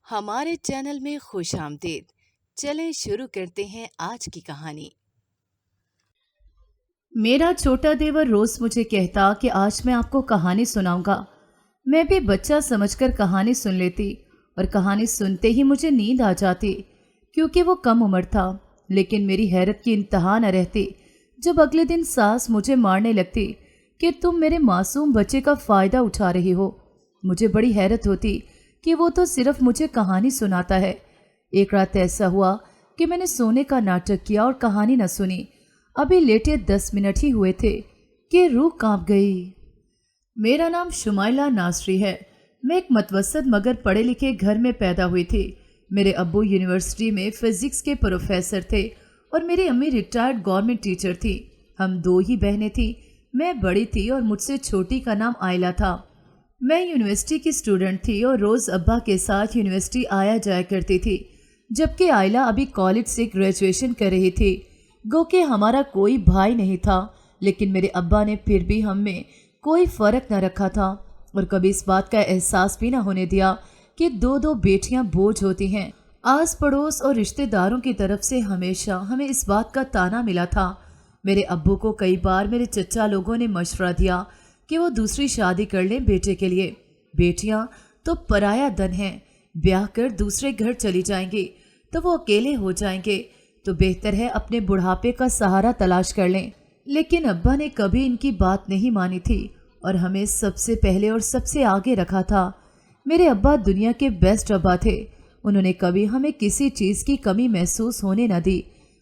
ہمارے چینل میں خوش آمدید۔ چلیں شروع کرتے ہیں آج کی کہانی۔ میرا چھوٹا دیور روز مجھے کہتا کہ آج میں آپ کو کہانی سناؤں گا۔ میں بھی بچہ سمجھ کر کہانی سن لیتی اور کہانی سنتے ہی مجھے نیند آ جاتی کیونکہ وہ کم عمر تھا۔ لیکن میری حیرت کی انتہا نہ رہتی جب اگلے دن ساس مجھے مارنے لگتی کہ تم میرے معصوم بچے کا فائدہ اٹھا رہی ہو۔ مجھے بڑی حیرت ہوتی کہ وہ تو صرف مجھے کہانی سناتا ہے۔ ایک رات ایسا ہوا کہ میں نے سونے کا ناٹک کیا اور کہانی نہ سنی۔ ابھی لیٹے 10 منٹ ہی ہوئے تھے کہ روح کانپ گئی۔ میرا نام شمائلہ ناصری ہے۔ میں ایک متوسط مگر پڑھے لکھے گھر میں پیدا ہوئی تھی۔ میرے ابو یونیورسٹی میں فزکس کے پروفیسر تھے اور میری امی ریٹائرڈ گورنمنٹ ٹیچر تھی۔ ہم 2 ہی بہنیں تھیں۔ میں بڑی تھی اور مجھ سے چھوٹی کا نام آئلہ تھا۔ میں یونیورسٹی کی اسٹوڈنٹ تھی اور روز ابا کے ساتھ یونیورسٹی آیا جایا کرتی تھی، جبکہ آئلہ ابھی کالج سے گریجویشن کر رہی تھی۔ گو کہ ہمارا کوئی بھائی نہیں تھا، لیکن میرے ابا نے پھر بھی ہم میں کوئی فرق نہ رکھا تھا اور کبھی اس بات کا احساس بھی نہ ہونے دیا کہ 2 بیٹیاں بوجھ ہوتی ہیں۔ آس پڑوس اور رشتہ داروں کی طرف سے ہمیشہ ہمیں اس بات کا طعنہ ملا تھا۔ میرے ابو کو کئی بار میرے چچا لوگوں نے مشورہ دیا کہ وہ دوسری شادی کر لیں بیٹے کے لیے۔ بیٹیاں تو پرایا دن ہیں، بیاہ کر دوسرے گھر چلی جائیں گی تو وہ اکیلے ہو جائیں گے، تو بہتر ہے اپنے بڑھاپے کا سہارا تلاش کر لیں۔ لیکن ابا نے کبھی ان کی بات نہیں مانی تھی اور ہمیں سب سے پہلے اور سب سے آگے رکھا تھا۔ میرے ابا دنیا کے بیسٹ ابا تھے۔ انہوں نے کبھی ہمیں کسی چیز کی کمی محسوس ہونے نہ دی۔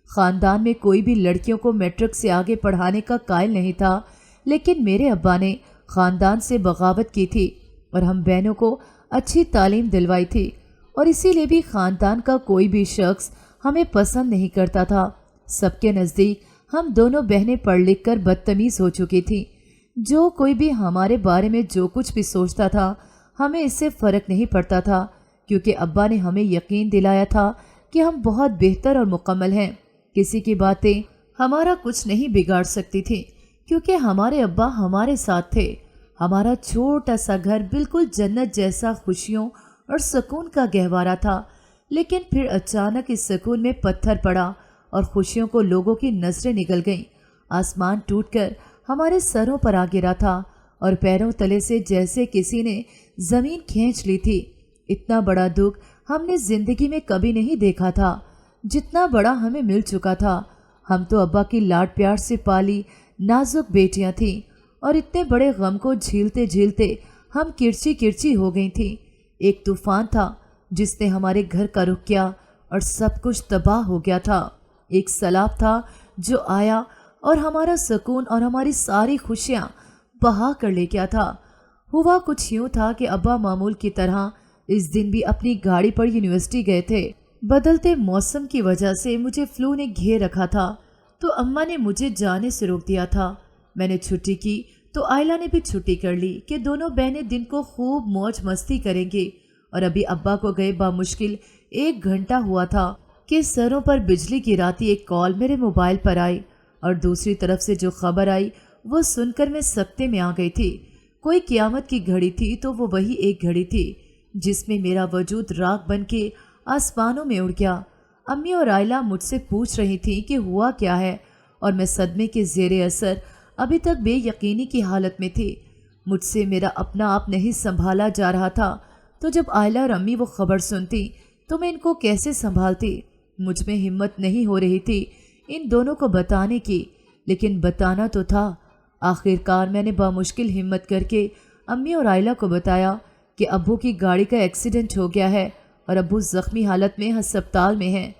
خاندان میں کوئی بھی لڑکیوں کو میٹرک سے آگے پڑھانے کا قائل نہیں تھا، لیکن میرے ابا نے خاندان سے بغاوت کی تھی اور ہم بہنوں کو اچھی تعلیم دلوائی تھی، اور اسی لیے بھی خاندان کا کوئی بھی شخص ہمیں پسند نہیں کرتا تھا۔ سب کے نزدیک ہم دونوں بہنیں پڑھ لکھ کر بدتمیز ہو چکی تھیں۔ جو کوئی بھی ہمارے بارے میں جو کچھ بھی سوچتا تھا، ہمیں اس سے فرق نہیں پڑتا تھا، کیونکہ ابا نے ہمیں یقین دلایا تھا کہ ہم بہت بہتر اور مکمل ہیں۔ کسی کی باتیں ہمارا کچھ نہیں بگاڑ سکتی تھیں، کیونکہ ہمارے ابا ہمارے ساتھ تھے۔ ہمارا چھوٹا سا گھر بالکل جنت جیسا خوشیوں اور سکون کا گہوارہ تھا، لیکن پھر اچانک اس سکون میں پتھر پڑا اور خوشیوں کو لوگوں کی نظریں نگل گئیں۔ آسمان ٹوٹ کر ہمارے سروں پر آ گرا تھا اور پیروں تلے سے جیسے کسی نے زمین کھینچ لی تھی۔ اتنا بڑا دکھ ہم نے زندگی میں کبھی نہیں دیکھا تھا جتنا بڑا ہمیں مل چکا تھا۔ ہم تو ابا کی لاڈ پیار سے پالی نازک بیٹیاں تھیں، اور اتنے بڑے غم کو جھیلتے جھیلتے ہم کرچی کرچی ہو گئی تھیں۔ ایک طوفان تھا جس نے ہمارے گھر کا رخ کیا اور سب کچھ تباہ ہو گیا تھا۔ ایک سیلاب تھا جو آیا اور ہمارا سکون اور ہماری ساری خوشیاں بہا کر لے گیا تھا۔ ہوا کچھ یوں تھا کہ ابا معمول کی طرح اس دن بھی اپنی گاڑی پر یونیورسٹی گئے تھے۔ بدلتے موسم کی وجہ سے مجھے فلو نے گھیر رکھا تھا، تو اماں نے مجھے جانے سے روک دیا تھا۔ میں نے چھٹی کی تو آئلہ نے بھی چھٹی کر لی کہ دونوں بہنیں دن کو خوب موج مستی کریں گی، اور ابھی ابا کو گئے بامشکل 1 گھنٹہ ہوا تھا کہ سروں پر بجلی گراتی ایک کال میرے موبائل پر آئی، اور دوسری طرف سے جو خبر آئی وہ سن کر میں سکتے میں آ گئی تھی۔ کوئی قیامت کی گھڑی تھی تو وہ وہی ایک گھڑی تھی جس میں میرا وجود راکھ بن کے آسمانوں میں اڑ گیا۔ امی اور آئلہ مجھ سے پوچھ رہی تھیں کہ ہوا کیا ہے، اور میں صدمے کے زیر اثر ابھی تک بے یقینی کی حالت میں تھی۔ مجھ سے میرا اپنا آپ نہیں سنبھالا جا رہا تھا، تو جب آئلہ اور امی وہ خبر سنتی تو میں ان کو کیسے سنبھالتی؟ مجھ میں ہمت نہیں ہو رہی تھی ان دونوں کو بتانے کی، لیکن بتانا تو تھا۔ آخر کار میں نے بامشکل ہمت کر کے امی اور آئلہ کو بتایا کہ ابو کی گاڑی کا ایکسیڈنٹ ہو گیا ہے اور ابو زخمی حالت میں ہسپتال میں ہیں۔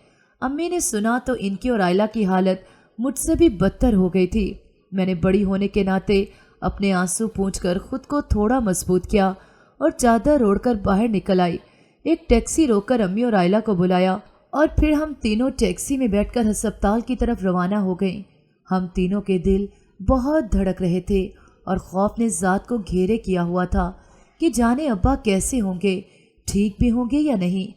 امی نے سنا تو ان کی اور آئلہ کی حالت مجھ سے بھی بدتر ہو گئی تھی۔ میں نے بڑی ہونے کے ناطے اپنے آنسو پونچھ کر خود کو تھوڑا مضبوط کیا اور چادر اوڑھ کر باہر نکل آئی۔ ایک ٹیکسی روک کر امی اور آئلہ کو بلایا اور پھر ہم تینوں ٹیکسی میں بیٹھ کر ہسپتال کی طرف روانہ ہو گئیں۔ ہم تینوں کے دل بہت دھڑک رہے تھے اور خوف نے ذات کو گھیرے کیا ہوا تھا کہ جانے ابا کیسے ہوں گے، ٹھیک بھی ہوں گے یا نہیں،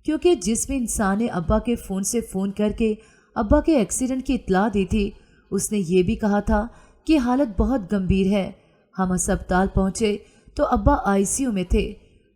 کیونکہ جس میں انسان نے ابا کے فون سے فون کر کے ابا کے ایکسیڈنٹ کی اطلاع دی تھی، اس نے یہ بھی کہا تھا کہ حالت بہت گمبھیر ہے۔ ہم ہسپتال پہنچے تو ابا آئی سی یو میں تھے۔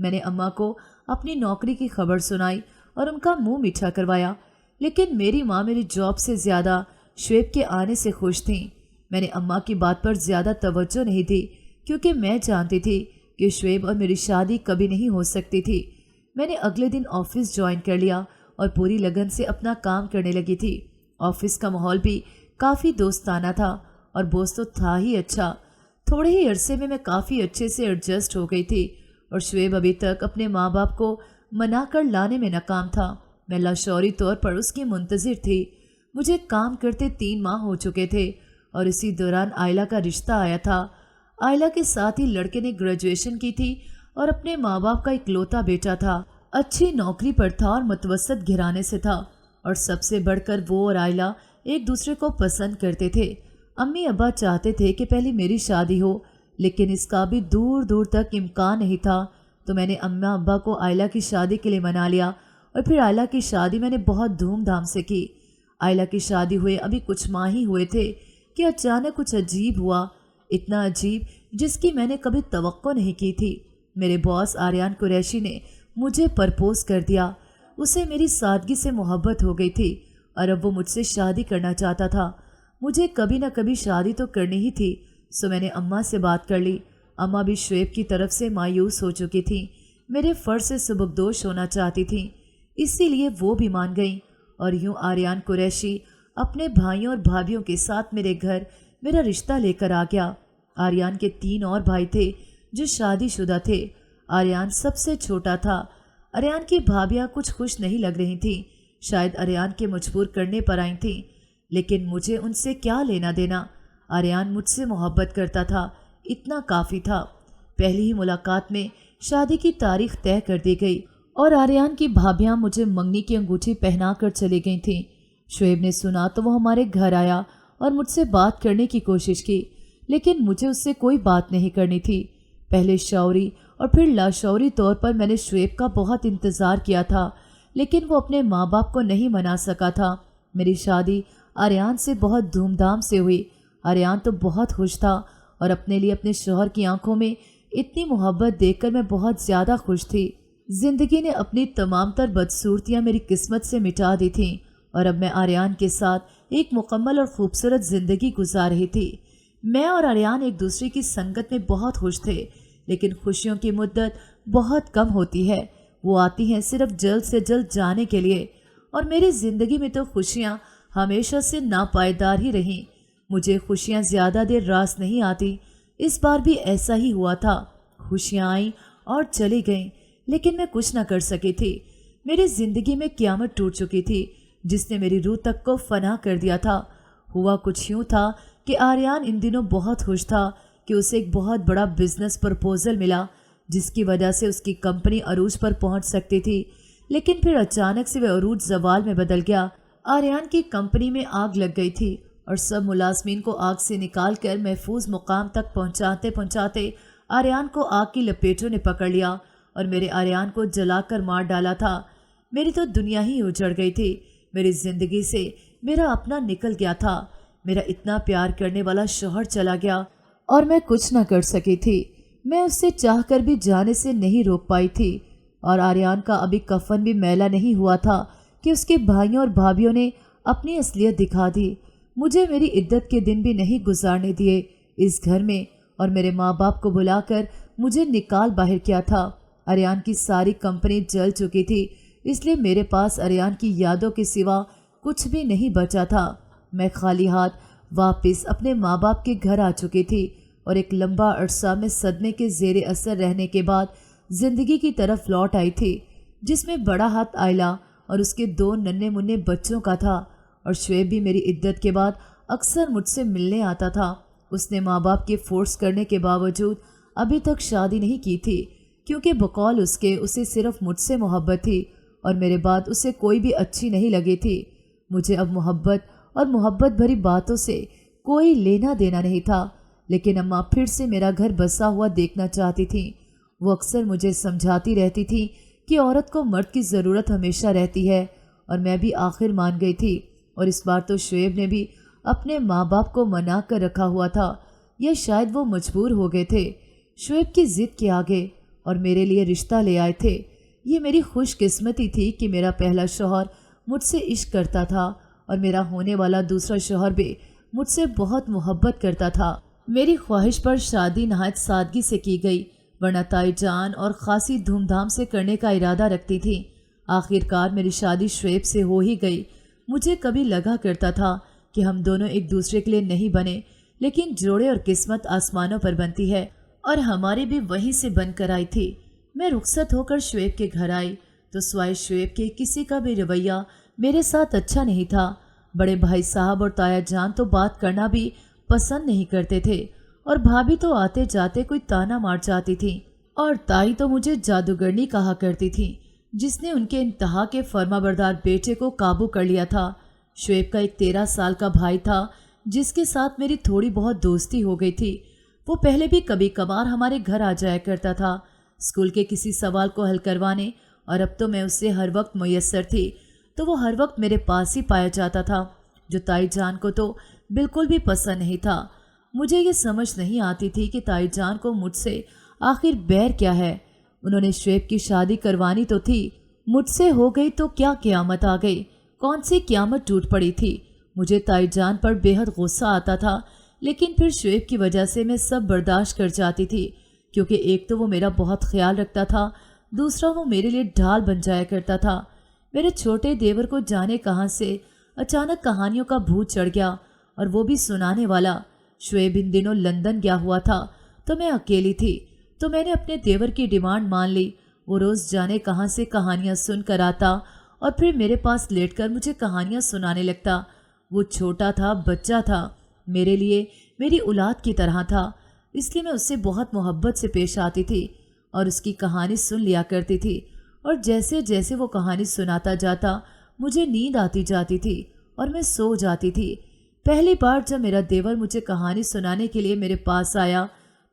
میں نے اماں کو اپنی نوکری کی خبر سنائی اور ان کا منہ میٹھا کروایا، لیکن میری ماں میری جاب سے زیادہ شعیب کے آنے سے خوش تھیں۔ میں نے اماں کی بات پر زیادہ توجہ نہیں دی کیونکہ میں جانتی تھی کہ شعیب اور میری شادی کبھی نہیں ہو سکتی تھی۔ میں نے اگلے دن آفس جوائن کر لیا اور پوری لگن سے اپنا کام کرنے لگی تھی۔ آفس کا ماحول بھی کافی دوستانہ تھا اور بوس تو تھا ہی اچھا۔ تھوڑے ہی عرصے میں کافی اچھے سے ایڈجسٹ ہو گئی تھی اور شعیب ابھی تک اپنے ماں باپ کو منا کر لانے میں ناکام تھا۔ میں لاشعوری طور پر اس کی منتظر تھی۔ مجھے کام کرتے 3 ماہ ہو چکے تھے اور اسی دوران آئلہ کا رشتہ آیا تھا۔ آئلہ کے ساتھ ہی لڑکے نے گریجویشن کی تھی اور اپنے ماں باپ کا اکلوتا بیٹا تھا۔ اچھی نوکری پر تھا اور متوسط گھرانے سے تھا، اور سب سے بڑھ کر وہ اور آئلہ ایک دوسرے کو پسند کرتے تھے۔ امی ابا چاہتے تھے کہ پہلے میری شادی ہو، لیکن اس کا بھی دور دور تک امکان نہیں تھا، تو میں نے اماں ابا کو آئلہ کی شادی کے لیے منا لیا اور پھر آئلہ کی شادی میں نے بہت دھوم دھام سے کی۔ آئلہ کی شادی ہوئے ابھی کچھ ماہ ہی ہوئے تھے کہ اچانک کچھ عجیب ہوا، اتنا عجیب جس کی میں نے کبھی توقع نہیں کی تھی۔ میرے باس آریان قریشی نے مجھے پرپوز کر دیا۔ اسے میری سادگی سے محبت ہو گئی تھی اور اب وہ مجھ سے شادی کرنا چاہتا تھا۔ مجھے کبھی نہ کبھی شادی تو کرنی ہی تھی، سو میں نے اماں سے بات کر لی۔ اماں بھی شعیب کی طرف سے مایوس ہو چکی تھیں، میرے فرض سے سبکدوش ہونا چاہتی تھیں، اسی لیے وہ بھی مان گئیں، اور یوں آریان قریشی اپنے بھائیوں اور بھابھیوں کے ساتھ میرے گھر میرا رشتہ لے کر آ گیا۔ آریان کے 3 اور بھائی تھے جو شادی شدہ تھے۔ آریان سب سے چھوٹا تھا۔ آریان کی بھابھیاں کچھ خوش نہیں لگ رہی تھیں، شاید آریان کے مجبور کرنے پر آئی تھیں، لیکن مجھے ان سے کیا لینا دینا۔ آریان مجھ سے محبت کرتا تھا، اتنا کافی تھا۔ پہلی ہی ملاقات میں شادی کی تاریخ طے کر دی گئی اور آریان کی بھابھیاں مجھے منگنی کی انگوٹھی پہنا کر چلی گئی تھیں۔ شعیب نے سنا تو وہ ہمارے گھر آیا اور مجھ سے بات کرنے کی کوشش کی، لیکن مجھے اس سے کوئی بات نہیں کرنی تھی۔ پہلے شعوری اور پھر لاشعوری طور پر میں نے شعیب کا بہت انتظار کیا تھا، لیکن وہ اپنے ماں باپ کو نہیں منا سکا تھا۔ میری شادی آریان سے بہت دھوم دھام سے ہوئی۔ آریان تو بہت خوش تھا اور اپنے لیے اپنے شوہر کی آنکھوں میں اتنی محبت دیکھ کر میں بہت زیادہ خوش تھی۔ زندگی نے اپنی تمام تر بدصورتیاں میری قسمت سے مٹا دی تھیں اور اب میں آریان کے ساتھ ایک مکمل اور خوبصورت زندگی گزار رہی تھی۔ میں اور آریان ایک دوسرے کی سنگت میں بہت خوش تھے، لیکن خوشیوں کی مدت بہت کم ہوتی ہے، وہ آتی ہیں صرف جلد سے جلد جانے کے لیے، اور میری زندگی میں تو خوشیاں ہمیشہ سے ناپائیدار ہی رہیں۔ مجھے خوشیاں زیادہ دیر راس نہیں آتی، اس بار بھی ایسا ہی ہوا تھا۔ خوشیاں آئیں اور چلی گئیں، لیکن میں کچھ نہ کر سکی تھی۔ میری زندگی میں قیامت ٹوٹ چکی تھی جس نے میری روح تک کو فنا کر دیا تھا۔ ہوا کچھ یوں تھا کہ آریان ان دنوں بہت خوش تھا کہ اسے ایک بہت بڑا بزنس پرپوزل ملا جس کی وجہ سے اس کی کمپنی عروج پر پہنچ سکتی تھی، لیکن پھر اچانک سے وہ عروج زوال میں بدل گیا۔ آریان کی کمپنی میں آگ لگ گئی تھی اور سب ملازمین کو آگ سے نکال کر محفوظ مقام تک پہنچاتے پہنچاتے آریان کو آگ کی لپیٹوں نے پکڑ لیا اور میرے آریان کو جلا کر مار ڈالا تھا۔ میری تو دنیا ہی اجڑ گئی تھی، میری زندگی سے میرا اپنا نکل گیا تھا، میرا اتنا پیار کرنے والا شوہر چلا گیا اور میں کچھ نہ کر سکی تھی۔ میں اس سے چاہ کر بھی جانے سے نہیں روک پائی تھی، اور آریان کا ابھی کفن بھی میلا نہیں ہوا تھا کہ اس کے بھائیوں اور بھابھیوں نے اپنی اصلیت دکھا دی۔ مجھے میری عدت کے دن بھی نہیں گزارنے دیے اس گھر میں، اور میرے ماں باپ کو بلا کر مجھے نکال باہر کیا تھا۔ آریان کی ساری کمپنی جل چکی تھی، اس لیے میرے پاس آریان کی یادوں کے سوا کچھ بھی نہیں بچا تھا۔ میں خالی ہاتھ واپس اپنے ماں باپ کے گھر آ چکی تھی اور ایک لمبا عرصہ میں صدمے کے زیر اثر رہنے کے بعد زندگی کی طرف لوٹ آئی تھی، جس میں بڑا ہاتھ آئلہ اور اس کے 2 ننھے منھے بچوں کا تھا، اور شعیب بھی میری عدت کے بعد اکثر مجھ سے ملنے آتا تھا۔ اس نے ماں باپ کے فورس کرنے کے باوجود ابھی تک شادی نہیں کی تھی، کیونکہ بقول اس کے اسے صرف مجھ سے محبت تھی اور میرے بعد اسے کوئی بھی اچھی نہیں لگی تھی۔ مجھے اب محبت اور محبت بھری باتوں سے کوئی لینا دینا نہیں تھا، لیکن اماں پھر سے میرا گھر بسا ہوا دیکھنا چاہتی تھیں۔ وہ اکثر مجھے سمجھاتی رہتی تھیں کہ عورت کو مرد کی ضرورت ہمیشہ رہتی ہے، اور میں بھی آخر مان گئی تھی، اور اس بار تو شعیب نے بھی اپنے ماں باپ کو منا کر رکھا ہوا تھا، یا شاید وہ مجبور ہو گئے تھے۔ شعیب کی ضد کے آگے اور میرے لیے رشتہ لے آئے تھے۔ یہ میری خوش قسمتی تھی کہ میرا پہلا شوہر مجھ سے عشق کرتا تھا اور میرا ہونے والا دوسرا شوہر بھی مجھ سے بہت محبت کرتا تھا۔ میری خواہش پر شادی نہایت سادگی سے کی گئی، ورنہ تائی جان اور خاصی دھوم دھام سے کرنے کا ارادہ رکھتی تھی۔ آخر کار میری شادی شعیب سے ہو ہی گئی۔ مجھے کبھی لگا کرتا تھا کہ ہم دونوں ایک دوسرے کے لیے نہیں بنے، لیکن جوڑے اور قسمت آسمانوں پر بنتی ہے، اور ہماری بھی وہیں سے بن کر آئی تھی۔ میں رخصت ہو کر شعیب کے گھر آئی تو سوائے شعیب کے کسی کا بھی رویہ میرے ساتھ اچھا نہیں تھا۔ بڑے بھائی صاحب اور تایا جان تو بات کرنا بھی پسند نہیں کرتے تھے، اور بھابھی تو آتے جاتے کوئی تانا مار جاتی تھی، اور تائی تو مجھے جادوگرنی کہا کرتی تھی جس نے ان کے انتہا کے فرما بردار بیٹے کو قابو کر لیا تھا۔ شعیب کا ایک 13 سال کا بھائی تھا جس کے ساتھ میری تھوڑی بہت دوستی ہو گئی تھی۔ وہ پہلے بھی کبھی کبھار ہمارے گھر آ جایا کرتا تھا اسکول کے کسی سوال کو حل کروانے، اور اب تو میں اس سے ہر وقت میسر تھی تو وہ ہر وقت میرے پاس ہی پایا جاتا تھا، جو تائی جان کو تو بالکل بھی پسند نہیں تھا۔ مجھے یہ سمجھ نہیں آتی تھی کہ تائی جان کو مجھ سے آخر بیر کیا ہے۔ انہوں نے شعیب کی شادی کروانی تو تھی، مجھ سے ہو گئی تو کیا قیامت آ گئی، کون سی قیامت ٹوٹ پڑی تھی۔ مجھے تائی جان پر بے حد غصہ آتا تھا، لیکن پھر شعیب کی وجہ سے میں سب برداشت کر جاتی تھی، کیونکہ ایک تو وہ میرا بہت خیال رکھتا تھا، دوسرا وہ میرے لیے ڈھال بن جایا کرتا تھا۔ میرے چھوٹے دیور کو جانے کہاں سے اچانک کہانیوں کا بھوت چڑھ گیا، اور وہ بھی سنانے والا۔ شعیب ان دنوں لندن گیا ہوا تھا تو میں اکیلی تھی، تو میں نے اپنے دیور کی ڈیمانڈ مان لی۔ وہ روز جانے کہاں سے کہانیاں سن کر آتا اور پھر میرے پاس لیٹ کر مجھے کہانیاں سنانے لگتا۔ وہ چھوٹا تھا، بچہ تھا، میرے لیے میری اولاد کی طرح تھا، اس لیے میں اس سے بہت محبت سے پیش آتی تھی اور اس کی کہانی سن لیا کرتی تھی، اور جیسے جیسے وہ کہانی سناتا جاتا مجھے نیند آتی جاتی تھی اور میں سو جاتی تھی۔ پہلی بار جب میرا دیور مجھے کہانی سنانے کے لیے میرے پاس آیا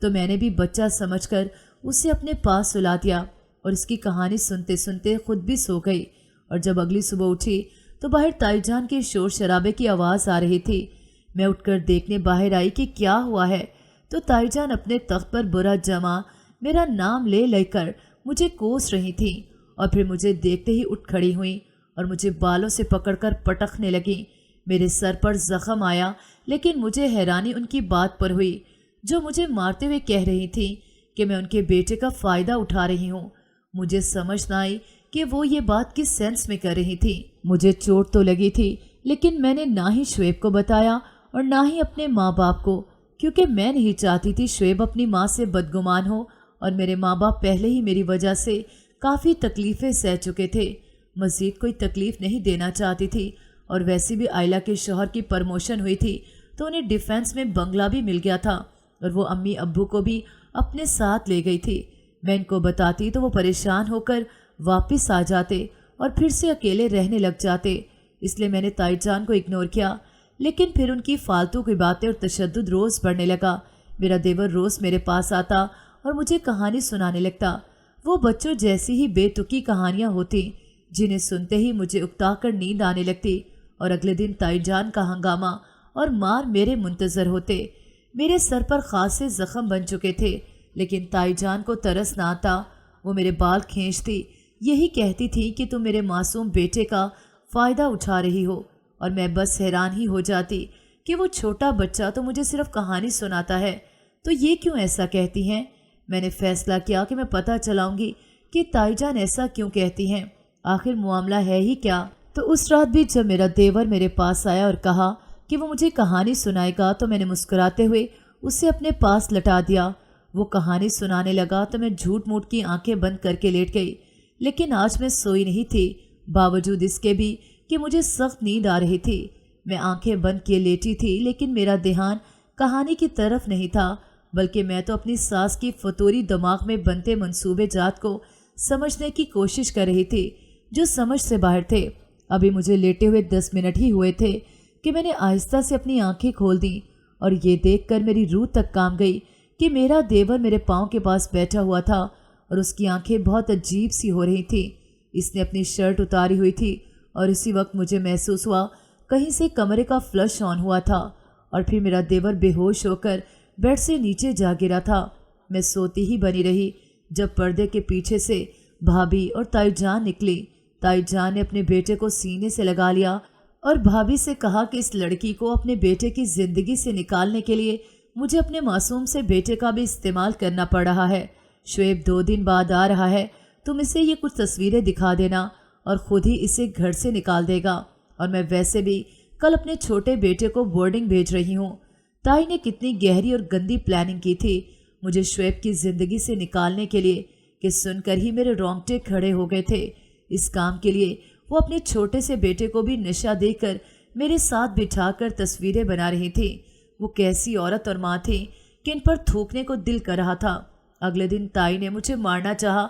تو میں نے بھی بچہ سمجھ کر اسے اپنے پاس سلا دیا، اور اس کی کہانی سنتے سنتے خود بھی سو گئی۔ اور جب اگلی صبح اٹھی تو باہر تائی جان کے شور شرابے کی آواز آ رہی تھی۔ میں اٹھ کر دیکھنے باہر آئی کہ کیا ہوا ہے، تو تائی جان اپنے تخت پر برا جمع میرا نام لے لے کر مجھے کوس رہی تھیں، اور پھر مجھے دیکھتے ہی اٹھ کھڑی ہوئیں اور مجھے بالوں سے پکڑ کر پٹکنے لگیں۔ میرے سر پر زخم آیا، لیکن مجھے حیرانی ان کی بات پر ہوئی جو مجھے مارتے ہوئے کہہ رہی تھیں کہ میں ان کے بیٹے کا فائدہ اٹھا رہی ہوں۔ مجھے سمجھ نہ آئی کہ وہ یہ بات کس سینس میں کر رہی تھی۔ مجھے چوٹ تو لگی تھی، لیکن میں نے نہ ہی شعیب کو بتایا اور نہ ہی اپنے ماں باپ کو، کیونکہ میں نہیں چاہتی تھی شعیب اپنی ماں سے بدگمان ہو، اور میرے ماں باپ پہلے ہی میری وجہ سے کافی تکلیفیں سہ چکے تھے، مزید کوئی تکلیف نہیں دینا چاہتی تھی۔ اور ویسے بھی آئلہ کے شوہر کی پرموشن ہوئی تھی تو انہیں ڈیفینس میں بنگلہ بھی مل گیا تھا، اور وہ امی ابو کو بھی اپنے ساتھ لے گئی تھی۔ میں ان کو بتاتی تو وہ پریشان ہو کر واپس آ جاتے اور پھر سے اکیلے رہنے لگ جاتے، اس لیے میں نے تائی جان کو اگنور کیا۔ لیکن پھر ان کی فالتو کی باتیں اور تشدد روز بڑھنے لگا۔ میرا دیور روز میرے پاس آتا اور مجھے کہانی سنانے لگتا۔ وہ بچوں جیسی ہی بے تکی کہانیاں ہوتی جنہیں سنتے ہی مجھے اکتا کر نیند آنے لگتی، اور اگلے دن تائی جان کا ہنگامہ اور مار میرے منتظر ہوتے۔ میرے سر پر خاصے زخم بن چکے تھے، لیکن تائی جان کو ترس نہ آتا۔ وہ میرے بال کھینچتی، یہی کہتی تھی کہ تم میرے معصوم بیٹے کا فائدہ اٹھا رہی ہو، اور میں بس حیران ہی ہو جاتی کہ وہ چھوٹا بچہ تو مجھے صرف کہانی سناتا ہے، تو یہ کیوں ایسا کہتی ہیں؟ میں نے فیصلہ کیا کہ میں پتہ چلاؤں گی کہ تائی جان ایسا کیوں کہتی ہیں، آخر معاملہ ہے ہی کیا۔ تو اس رات بھی جب میرا دیور میرے پاس آیا اور کہا کہ وہ مجھے کہانی سنائے گا تو میں نے مسکراتے ہوئے اسے اپنے پاس لٹا دیا۔ وہ کہانی سنانے لگا تو میں جھوٹ موٹ کی آنکھیں بند کر کے لیٹ گئی، لیکن آج میں سوئی نہیں تھی، باوجود اس کے بھی کہ مجھے سخت نیند آ رہی تھی۔ میں آنکھیں بند کیے لیٹی تھی، لیکن میرا دھیان کہانی کی طرف نہیں تھا، بلکہ میں تو اپنی ساس کی فطوری دماغ میں بنتے منصوبے جات کو سمجھنے کی کوشش کر رہی تھی جو سمجھ سے باہر تھے۔ ابھی مجھے لیٹے ہوئے 10 منٹ ہی ہوئے تھے کہ میں نے آہستہ سے اپنی آنکھیں کھول دیں، اور یہ دیکھ کر میری روح تک کام گئی کہ میرا دیور میرے پاؤں کے پاس بیٹھا ہوا تھا اور اس کی آنکھیں بہت عجیب سی ہو رہی تھیں۔ اس نے اپنی شرٹ اتاری ہوئی تھی، اور اسی وقت مجھے محسوس ہوا کہیں سے کمرے کا فلش آن ہوا تھا، اور پھر میرا دیور بے ہوش ہو کر بیڈ سے نیچے جا گرا تھا۔ میں سوتی ہی بنی رہی جب پردے کے پیچھے سے بھابھی اور تائی جان نکلی۔ تائی جان نے اپنے بیٹے کو سینے سے لگا لیا اور بھابھی سے کہا کہ اس لڑکی کو اپنے بیٹے کی زندگی سے نکالنے کے لیے مجھے اپنے معصوم سے بیٹے کا بھی استعمال کرنا پڑ رہا ہے۔ شعیب 2 دن بعد آ رہا ہے، تم اسے یہ کچھ تصویریں دکھا دینا اور خود ہی اسے گھر سے نکال دے گا، اور میں ویسے بھی کل اپنے چھوٹے بیٹے کو بورڈنگ بھیج رہی ہوں۔ تائی نے کتنی گہری اور گندی پلاننگ کی تھی مجھے شعیب کی زندگی سے نکالنے کے لیے کہ سن کر ہی میرے رونگٹے کھڑے ہو گئے تھے۔ اس کام کے لیے وہ اپنے چھوٹے سے بیٹے کو بھی نشہ دے کر میرے ساتھ بٹھا کر تصویریں بنا رہی تھی۔ وہ کیسی عورت اور ماں تھی کہ ان پر تھوکنے کو دل کر رہا تھا۔ اگلے دن تائی نے مجھے مارنا چاہا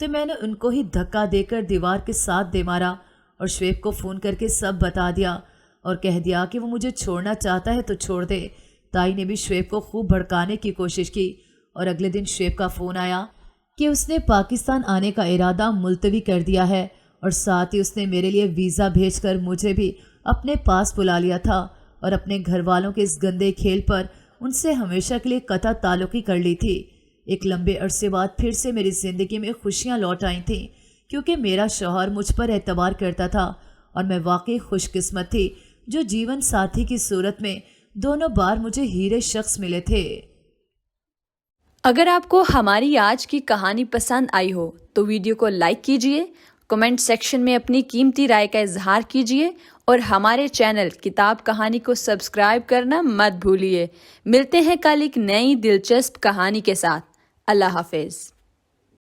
تو میں نے ان کو ہی دھکا دے کر دیوار کے ساتھ دے مارا اور شعیب کو فون کر کے سب بتا دیا اور کہہ دیا کہ وہ مجھے چھوڑنا چاہتا ہے تو چھوڑ دے۔ تائی نے بھی شعیب کو خوب بھڑکانے کی کوشش کی اور اگلے دن شعیب کا فون آیا کہ اس نے پاکستان آنے کا ارادہ ملتوی کر دیا ہے اور ساتھ ہی اس نے میرے لیے ویزا بھیج کر مجھے بھی اپنے پاس بلا لیا تھا اور اپنے گھر والوں کے اس گندے کھیل پر ان سے ہمیشہ کے لیے قطع تعلقی کر لی تھی۔ ایک لمبے عرصے بعد پھر سے میری زندگی میں خوشیاں لوٹ آئی تھیں کیونکہ میرا شوہر مجھ پر اعتبار کرتا تھا اور میں واقعی خوش قسمت تھی جو جیون ساتھی کی صورت میں دونوں بار مجھے ہیرے شخص ملے تھے۔ اگر آپ کو ہماری آج کی کہانی پسند آئی ہو تو ویڈیو کو لائک کیجیے، کمنٹ سیکشن میں اپنی قیمتی رائے کا اظہار کیجیے اور ہمارے چینل کتاب کہانی کو سبسکرائب کرنا مت بھولیے۔ ملتے ہیں کل ایک نئی دلچسپ کہانی کے ساتھ۔ اللہ حافظ۔